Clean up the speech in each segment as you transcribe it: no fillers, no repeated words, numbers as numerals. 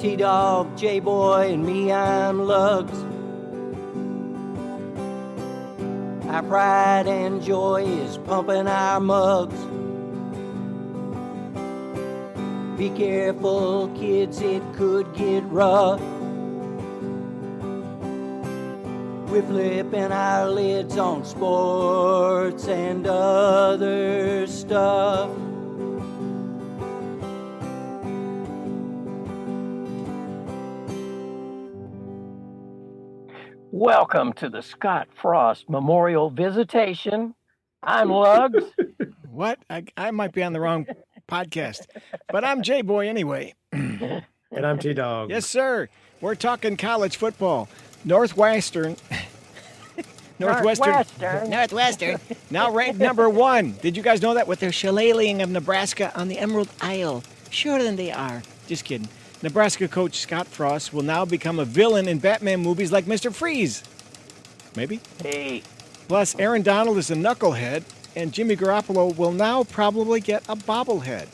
T-Dog, J-Boy, and me, I'm Lugs. Our pride and joy is pumping our mugs. Be careful, kids, it could get rough. We're flipping our lids on sports and other stuff. Welcome to the Scott Frost Memorial Visitation. I'm Lugs. What? I might be on the wrong podcast, but I'm J-Boy anyway. And I'm T-Dog. Yes, sir. We're talking college football. Northwestern, now ranked number 1. Did you guys know that with their shillelaghing of Nebraska on the Emerald Isle? Sure then they are. Just kidding. Nebraska coach Scott Frost will now become a villain in Batman movies like Mr. Freeze. Maybe? Hey. Plus, Aaron Donald is a knucklehead, and Jimmy Garoppolo will now probably get a bobblehead.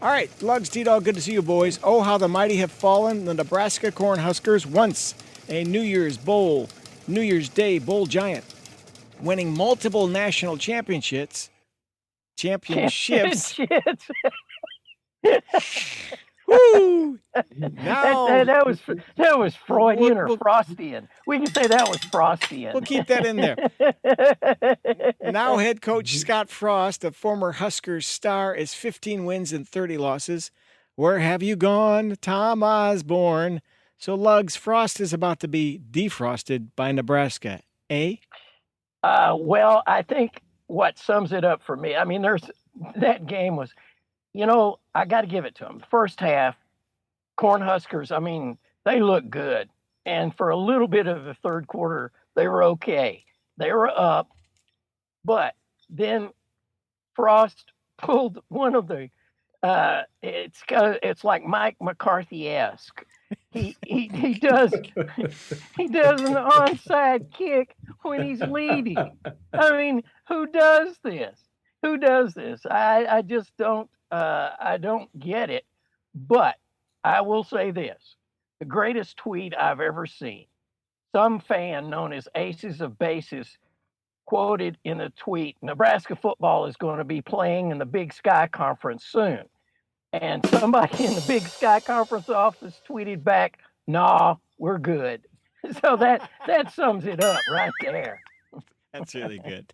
All right, Lugs, T-Dog, good to see you, boys. Oh, how the mighty have fallen. The Nebraska Cornhuskers, once a New Year's Day bowl giant, winning multiple national championships. Woo! Now, that was Freudian or Frostian. We can say that was Frostian. We'll keep that in there. Now head coach Scott Frost, a former Huskers star, is 15 wins and 30 losses. Where have you gone, Tom Osborne? So, Lugs, Frost is about to be defrosted by Nebraska, eh? Well, I think what sums it up for me, I mean, that game was, I got to give it to them. First half, Cornhuskers, I mean, they looked good. And for a little bit of the third quarter, they were okay. They were up. But then Frost pulled one of the, it's like Mike McCarthy-esque. He does an onside kick when he's leading. I mean, who does this? I just don't. I don't get it. But I will say this: the greatest tweet I've ever seen. Some fan known as Aces of Bases quoted in a tweet, "Nebraska football is going to be playing in the Big Sky Conference soon." And somebody in the Big Sky Conference office tweeted back, "Nah, we're good." So that sums it up right there. That's really good.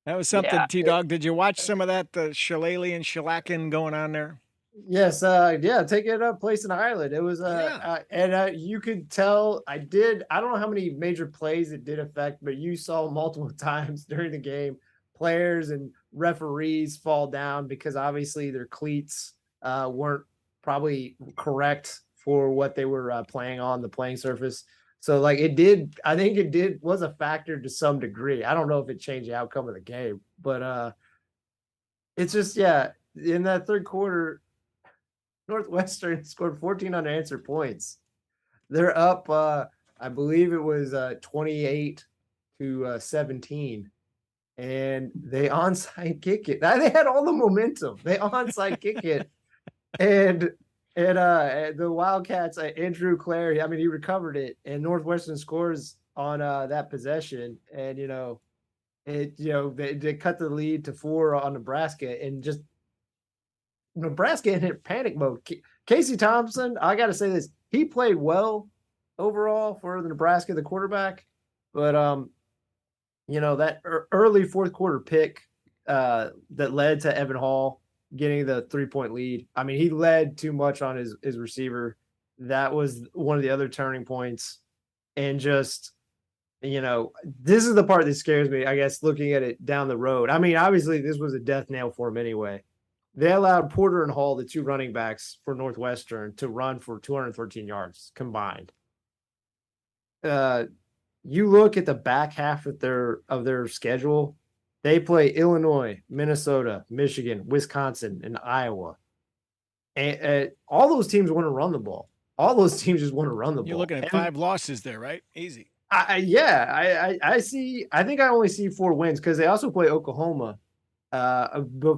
That was something, yeah. T-Dog. Did you watch some of that shillelagh and shellacking going on there? Yes, taking up place in Ireland. It was and you could tell I don't know how many major plays it did affect, but you saw multiple times during the game players and referees fall down because obviously their cleats weren't probably correct for what they were playing on the playing surface. So I think it was a factor to some degree. I don't know if it changed the outcome of the game, but it's just, in that third quarter, Northwestern scored 14 unanswered points. They're up, I believe it was 28-17. And they onside kick it. They had all the momentum. They onside kick it. And the Wildcats, Andrew Clary, I mean, he recovered it, and Northwestern scores on that possession, and they cut the lead to 4 on Nebraska, and just Nebraska in panic mode. Casey Thompson, I got to say this, he played well overall for the Nebraska, the quarterback, but that early fourth quarter pick that led to Evan Hall getting the 3-point lead. I mean, he led too much on his receiver. That was one of the other turning points. And just, this is the part that scares me, I guess, looking at it down the road. I mean, obviously, this was a death nail for him anyway. They allowed Porter and Hall, the 2 running backs for Northwestern, to run for 213 yards combined. You look at the back half of their schedule, they play Illinois, Minnesota, Michigan, Wisconsin, and Iowa. And all those teams want to run the ball. All those teams just want to run the ball. You're looking at 5 losses there, right? Easy. I think I only see 4 wins because they also play Oklahoma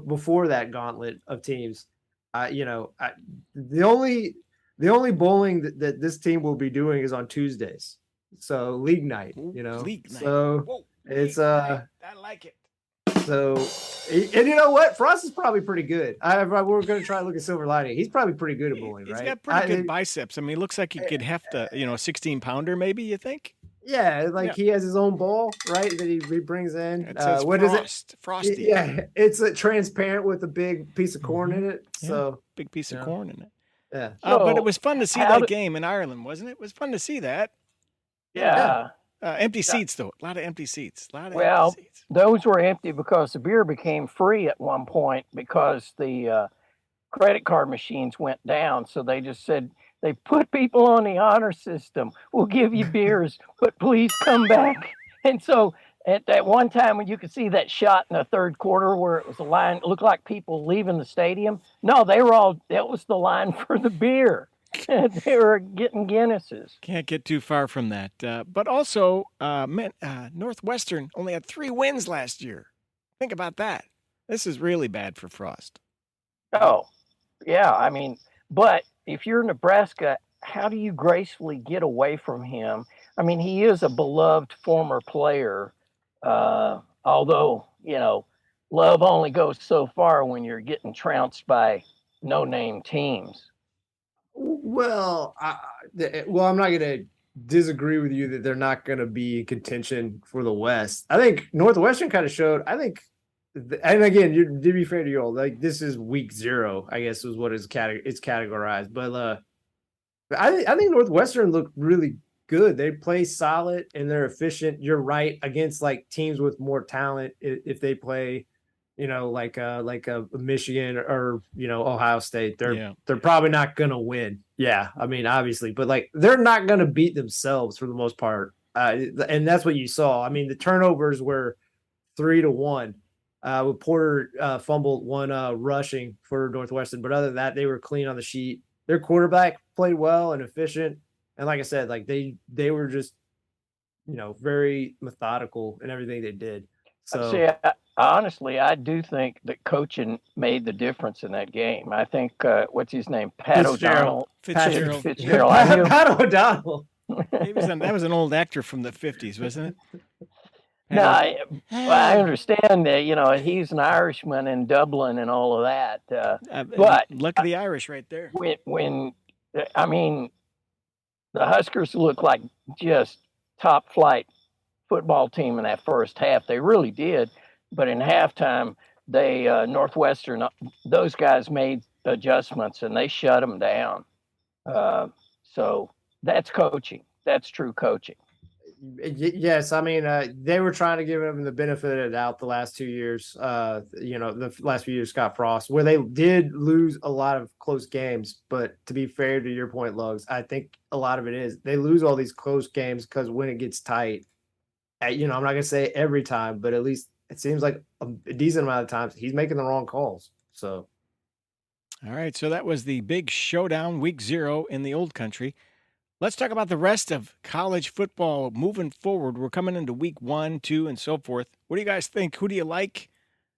before that gauntlet of teams. The only bowling that this team will be doing is on Tuesdays. So league night, League night. So Whoa, it's I like it. So, and you know what? Frost is probably pretty good. We're going to try to look at silver lining. He's probably pretty good at bowling, right? He's got pretty good biceps. I mean, it looks like he could heft a 16-pounder, maybe. You think? Yeah, he has his own ball, right? That he brings in. It says what Frost, is it? Frosty. Yeah, it's transparent with a big piece of corn in it. So big piece of corn in it. Yeah. But it was fun to see that game in Ireland, wasn't it? It was fun to see that. Yeah. Empty seats, though. A lot of empty seats. Well, those were empty because the beer became free at one point because the credit card machines went down. So they just said, they put people on the honor system. We'll give you beers, but please come back. And so at that one time when you could see that shot in the third quarter where it was a line, it looked like people leaving the stadium. No, that was the line for the beer. They were getting Guinnesses. Can't get too far from that. But also, Northwestern only had 3 wins last year. Think about that. This is really bad for Frost. Oh, yeah. I mean, but if you're Nebraska, how do you gracefully get away from him? I mean, he is a beloved former player, although, love only goes so far when you're getting trounced by no-name teams. Well, I'm not going to disagree with you that they're not going to be in contention for the West. I think Northwestern kind of showed. I think, and again, to be fair to you all, this is week 0, I guess, is what it's categorized. But I think Northwestern looked really good. They play solid and they're efficient. You're right, against teams with more talent. If they play, like a Michigan or Ohio State, they're probably not gonna win. Yeah, I mean, obviously, but they're not gonna beat themselves for the most part. And that's what you saw. I mean, the turnovers were 3-1. With Porter fumbled one rushing for Northwestern, but other than that, they were clean on the sheet. Their quarterback played well and efficient, and like I said, they were just very methodical in everything they did. So see, honestly, I do think that coaching made the difference in that game. I think what's his name, Pat O'Donnell. Fitzgerald. Pat O'Donnell. That was an old actor from the 50s, wasn't it? No, I understand that, he's an Irishman in Dublin and all of that. But look at the Irish right there. When I mean, the Huskers look like just top flight football team in that first half. They really did. But in halftime, Northwestern, those guys made adjustments and they shut them down. So that's coaching. That's true coaching. Yes, I mean, they were trying to give him the benefit of the doubt the last 2 years. The last few years, Scott Frost, where they did lose a lot of close games. But to be fair to your point, Lugs, I think a lot of it is they lose all these close games because when it gets tight, I'm not going to say every time, but at least it seems like a decent amount of times he's making the wrong calls. So, all right, so that was the big showdown, week 0 in the old country. Let's talk about the rest of college football moving forward. We're coming into week 1, 2, and so forth. What do you guys think? Who do you like,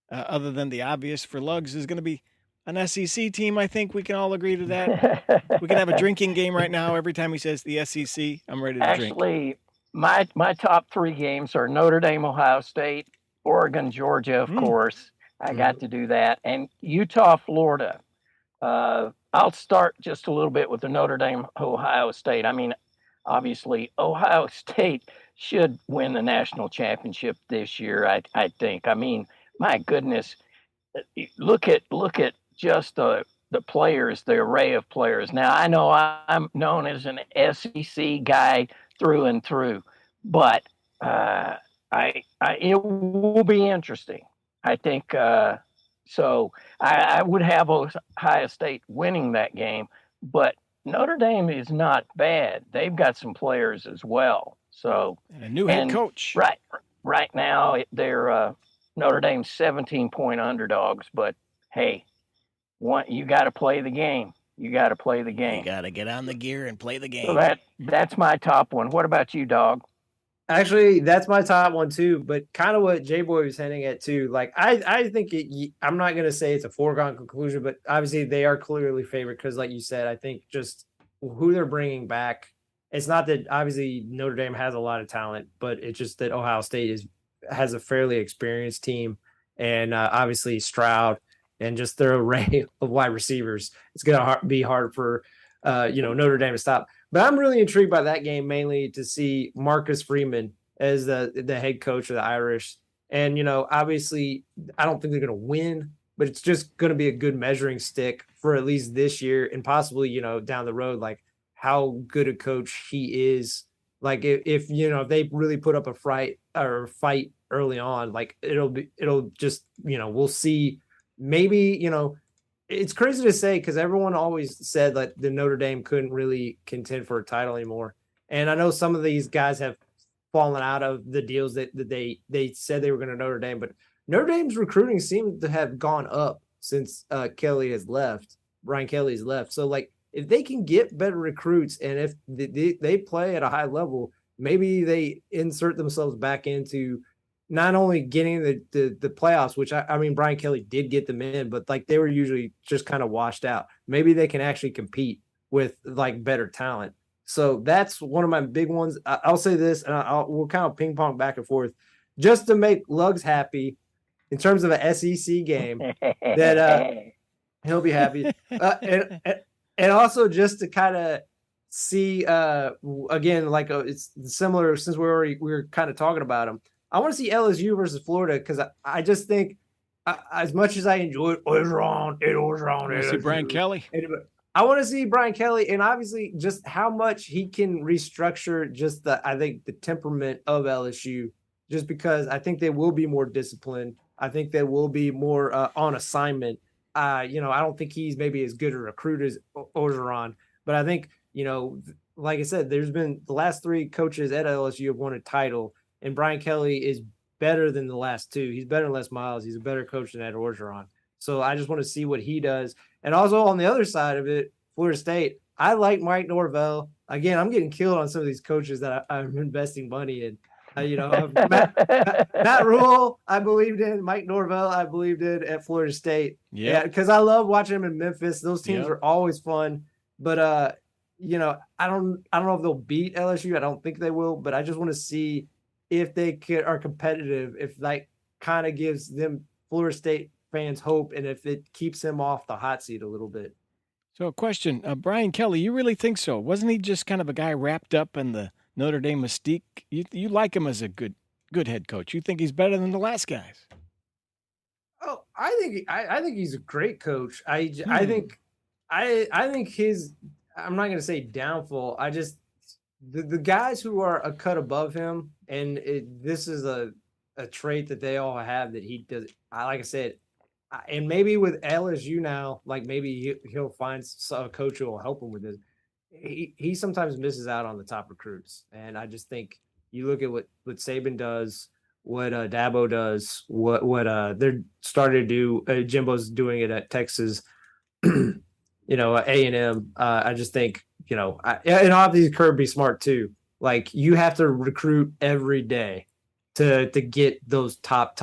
other than the obvious for Lugs, is going to be an SEC team? I think we can all agree to that. We can have a drinking game right now. Every time he says the SEC, I'm ready to drink. Actually, my top 3 games are Notre Dame, Ohio State, Oregon, Georgia, of course. I got to do that. And Utah, Florida. I'll start just a little bit with the Notre Dame, Ohio State. I mean, obviously, Ohio State should win the national championship this year, I think. I mean, my goodness, look at just the players, the array of players. Now, I know I'm known as an SEC guy through and through, but it will be interesting. I think so. I would have Ohio State winning that game, but Notre Dame is not bad. They've got some players as well. So and a new head coach. Right now they're Notre Dame's 17-point underdogs. But hey, you got to play the game. You got to play the game. You got to get on the gear and play the game. So that's my top one. What about you, Dog? Actually, that's my top one too. But kind of what J Boy was hinting at too. Like I think I'm not gonna say it's a foregone conclusion, but obviously they are clearly favored because, like you said, I think just who they're bringing back. It's not that obviously Notre Dame has a lot of talent, but it's just that Ohio State has a fairly experienced team, and obviously Stroud and just their array of wide receivers. It's gonna be hard for Notre Dame to stop. But I'm really intrigued by that game mainly to see Marcus Freeman as the head coach of the Irish. And obviously, I don't think they're going to win, but it's just going to be a good measuring stick for at least this year and possibly down the road, like how good a coach he is. Like if they really put up a fight early on, like it'll just we'll see. Maybe it's crazy to say because everyone always said that the Notre Dame couldn't really contend for a title anymore. And I know some of these guys have fallen out of the deals that they said they were going to Notre Dame, but Notre Dame's recruiting seemed to have gone up since Kelly has left. Brian Kelly's left. So like if they can get better recruits and if they play at a high level, maybe they insert themselves back into not only getting the playoffs, which I mean, Brian Kelly did get them in, but like they were usually just kind of washed out. Maybe they can actually compete with like better talent. So that's one of my big ones. I'll say this, and we'll kind of ping pong back and forth, just to make Lugs happy in terms of an SEC game that he'll be happy, and also just to kind of see again like it's similar since we were kind of talking about him. I want to see LSU versus Florida because I just think as much as I enjoyed You see Brian Kelly. I want to see Brian Kelly and obviously just how much he can restructure just I think the temperament of LSU just because I think they will be more disciplined. I think they will be more on assignment. I don't think he's maybe as good a recruit as Orgeron, but I think, like I said, there's been the last 3 coaches at LSU have won a title. And Brian Kelly is better than the last 2. He's better than Les Miles. He's a better coach than Ed Orgeron. So I just want to see what he does. And also on the other side of it, Florida State, I like Mike Norvell. Again, I'm getting killed on some of these coaches that I'm investing money in. Matt Rule, I believed in. Mike Norvell, I believed in at Florida State. Yeah, because I love watching him in Memphis. Those teams are always fun. But I don't know if they'll beat LSU. I don't think they will. But I just want to see if they are competitive, if that kind of gives them Florida State fans hope, and if it keeps him off the hot seat a little bit. So a question, Brian Kelly, you really think so? Wasn't he just kind of a guy wrapped up in the Notre Dame mystique? You like him as a good head coach. You think he's better than the last guys? Oh, I think he's a great coach. I think his, I'm not going to say downfall. I just, the guys who are a cut above him, and this is a trait that they all have that he does. Like I said, and maybe with LSU now, like maybe he'll find a coach who will help him with this. He sometimes misses out on the top recruits, and I just think you look at what Saban does, what Dabo does, what they're starting to do. Jimbo's doing it at Texas, A&M. I just think. And obviously Kirby Smart too. Like you have to recruit every day to get those top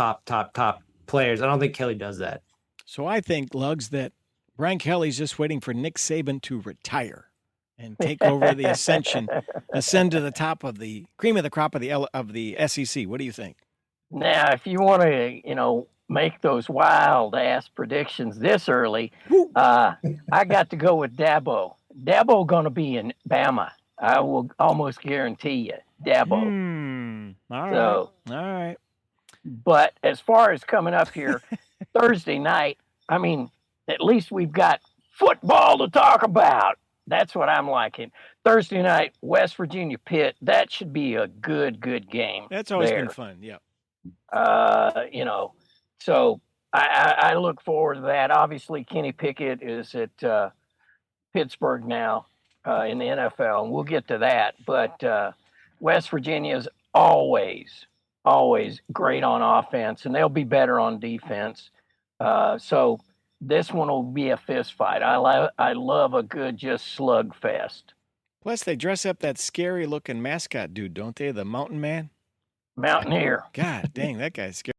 players. I don't think Kelly does that. So I think, Lugs, that Brian Kelly's just waiting for Nick Saban to retire and take over the ascend to the top of the cream of the crop of the SEC. What do you think? Now, if you want to, make those wild ass predictions this early, I got to go with Dabo. Dabo going to be in Bama. I will almost guarantee you, Dabo. All right. But as far as coming up here Thursday night, I mean, at least we've got football to talk about. That's what I'm liking. Thursday night, West Virginia Pitt. That should be a good game. That's always been fun. Yeah. So I look forward to that. Obviously, Kenny Pickett is at Pittsburgh now in the NFL, and we'll get to that. But West Virginia is always great on offense, and they'll be better on defense. So this one will be a fist fight. I love a good just slugfest. Plus, they dress up that scary looking mascot dude, don't they? The Mountain Man. Mountaineer. God dang, that guy's scary.